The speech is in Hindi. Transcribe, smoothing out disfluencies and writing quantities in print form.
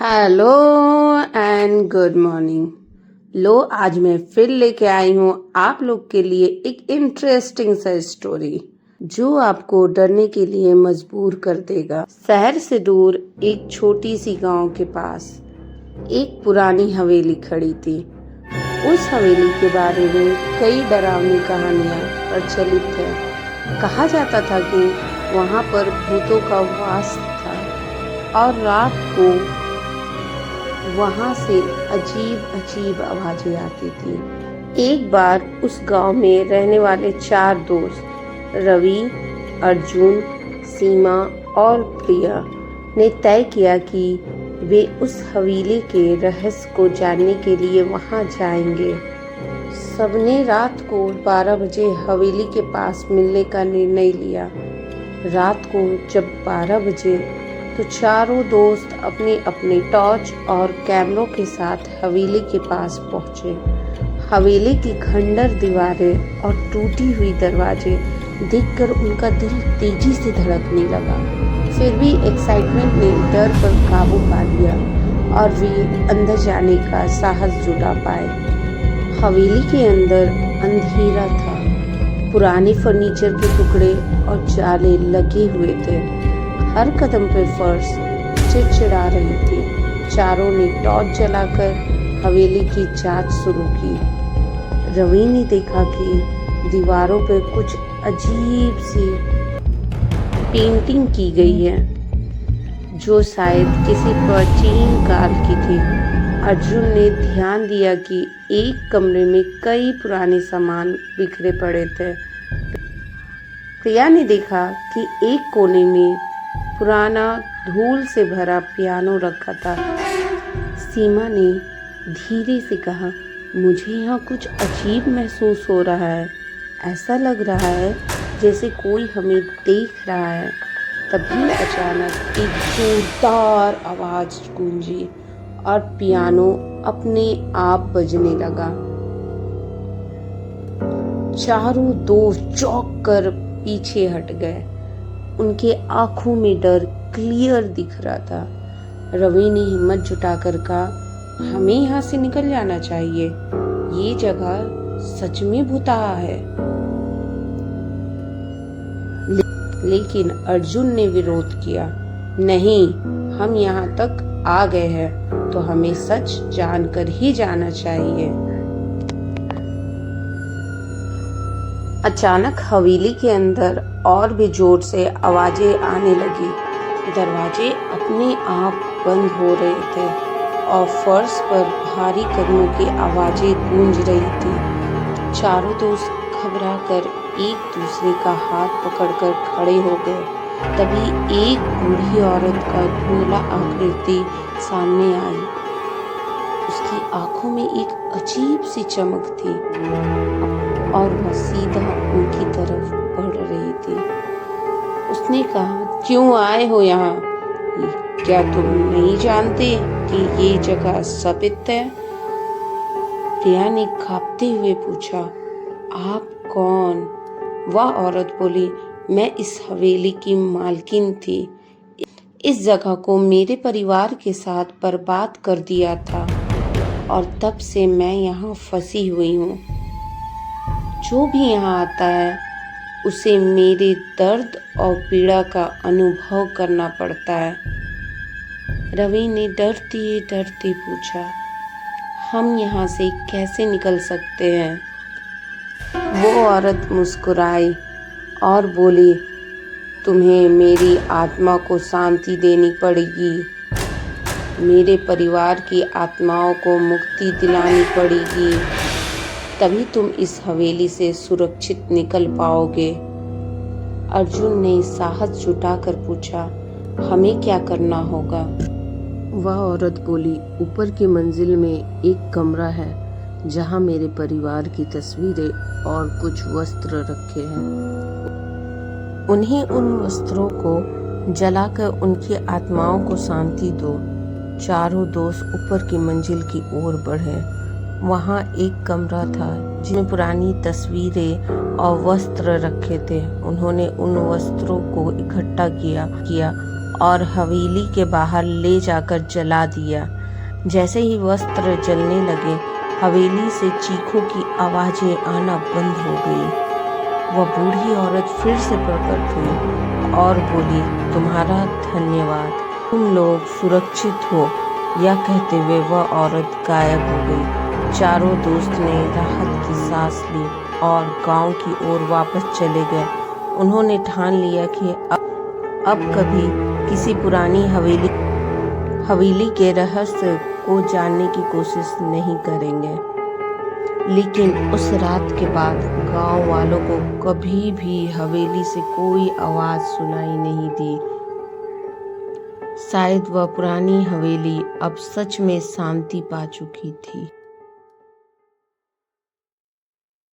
Hello and good morning. लो आज मैं फिर लेके आई हूँ आप लोग के लिए एक इंटरेस्टिंग सा स्टोरी जो आपको डरने के लिए मजबूर कर देगा। शहर से दूर एक छोटी सी गांव के पास एक पुरानी हवेली खड़ी थी। उस हवेली के बारे में कई डरावनी कहानियां प्रचलित है। कहा जाता था कि वहां पर भूतों का वास था और रात को वहां से अजीब अजीब आवाजें आती थी। एक बार उस गांव में रहने वाले 4 दोस्त रवि, अर्जुन, सीमा और प्रिया ने तय किया कि वे उस हवेली के रहस्य को जानने के लिए वहां जाएंगे। सबने रात को 12 बजे हवेली के पास मिलने का निर्णय लिया। रात को जब 12 बजे तो चारों दोस्त अपने अपने टॉर्च और कैमरों के साथ हवेली के पास पहुंचे। हवेली की खंडर दीवारें और टूटी हुई दरवाजे देखकर उनका दिल तेजी से धड़कने लगा। फिर भी एक्साइटमेंट ने डर पर काबू पा लिया और वे अंदर जाने का साहस जुटा पाए। हवेली के अंदर अंधेरा था। पुराने फर्नीचर के टुकड़े और जाले लगे हुए थे। हर कदम पे फर्श चिड़चिड़ा रही थी। चारों ने टॉर्च जलाकर हवेली की जांच शुरू की। रवि ने देखा कि दीवारों पे कुछ अजीब सी पेंटिंग की गई है जो शायद किसी प्राचीन काल की थी। अर्जुन ने ध्यान दिया कि एक कमरे में कई पुराने सामान बिखरे पड़े थे। प्रिया ने देखा कि एक कोने में पुराना धूल से भरा पियानो रखा था। सीमा ने धीरे से कहा, मुझे यहाँ कुछ अजीब महसूस हो रहा है। ऐसा लग रहा है जैसे कोई हमें देख रहा है। तभी अचानक एक जोरदार आवाज गूंजी और पियानो अपने आप बजने लगा। चारों दोस्त चौंक कर पीछे हट गए। उनके आंखों में डर क्लियर दिख रहा था। रवि ने हिम्मत जुटाकर कहा, हमें यहाँ से निकल जाना चाहिए। ये जगह सच में भूताहा है। लेकिन अर्जुन ने विरोध किया, नहीं, हम यहाँ तक आ गए हैं तो हमें सच जानकर ही जाना चाहिए। अचानक हवेली के अंदर और भी जोर से आवाजें आने लगी। दरवाजे अपने आप बंद हो रहे थे और फर्श पर भारी कदमों की आवाजें गूंज रही थी। चारों दोस्त घबराकर एक दूसरे का हाथ पकड़कर खड़े हो गए। तभी एक बूढ़ी औरत का धुंधला आकृति सामने आई। उसकी आंखों में एक अजीब सी चमक थी और वह सीधा उनकी तरफ बढ़ रही थी। उसने कहा, क्यों आए हो यहाँ? क्या तुम नहीं जानते कि ये जगह शापित है? प्रिया ने कांपते हुए पूछा, आप कौन? वह औरत बोली, मैं इस हवेली की मालकिन थी। इस जगह को मेरे परिवार के साथ बर्बाद कर दिया था और तब से मैं यहाँ फंसी हुई हूँ। जो भी यहाँ आता है उसे मेरे दर्द और पीड़ा का अनुभव करना पड़ता है। रवि ने डरते डरते पूछा, हम यहाँ से कैसे निकल सकते हैं? वो औरत मुस्कुराई और बोली, तुम्हें मेरी आत्मा को शांति देनी पड़ेगी। मेरे परिवार की आत्माओं को मुक्ति दिलानी पड़ेगी। तभी तुम इस हवेली से सुरक्षित निकल पाओगे। अर्जुन ने साहस जुटाकर पूछा, हमें क्या करना होगा? वह औरत बोली, ऊपर की मंजिल में एक कमरा है जहां मेरे परिवार की तस्वीरें और कुछ वस्त्र रखे हैं। उन्हें उन वस्त्रों को जलाकर उनकी आत्माओं को शांति दो। चारों दोस्त ऊपर की मंजिल की ओर बढ़े। वहाँ एक कमरा था जिसमें पुरानी तस्वीरें और वस्त्र रखे थे। उन्होंने उन वस्त्रों को इकट्ठा किया और हवेली के बाहर ले जाकर जला दिया। जैसे ही वस्त्र जलने लगे, हवेली से चीखों की आवाजें आना बंद हो गई। वह बूढ़ी औरत फिर से प्रकट हुई और बोली, तुम्हारा धन्यवाद, तुम लोग सुरक्षित हो। यह कहते हुए वह औरत गायब हो गई। चारों दोस्त ने राहत की सांस ली और गांव की ओर वापस चले गए। उन्होंने ठान लिया कि अब कभी किसी पुरानी हवेली के रहस्य को जानने की कोशिश नहीं करेंगे। लेकिन उस रात के बाद गांव वालों को कभी भी हवेली से कोई आवाज सुनाई नहीं दी। शायद वह पुरानी हवेली अब सच में शांति पा चुकी थी।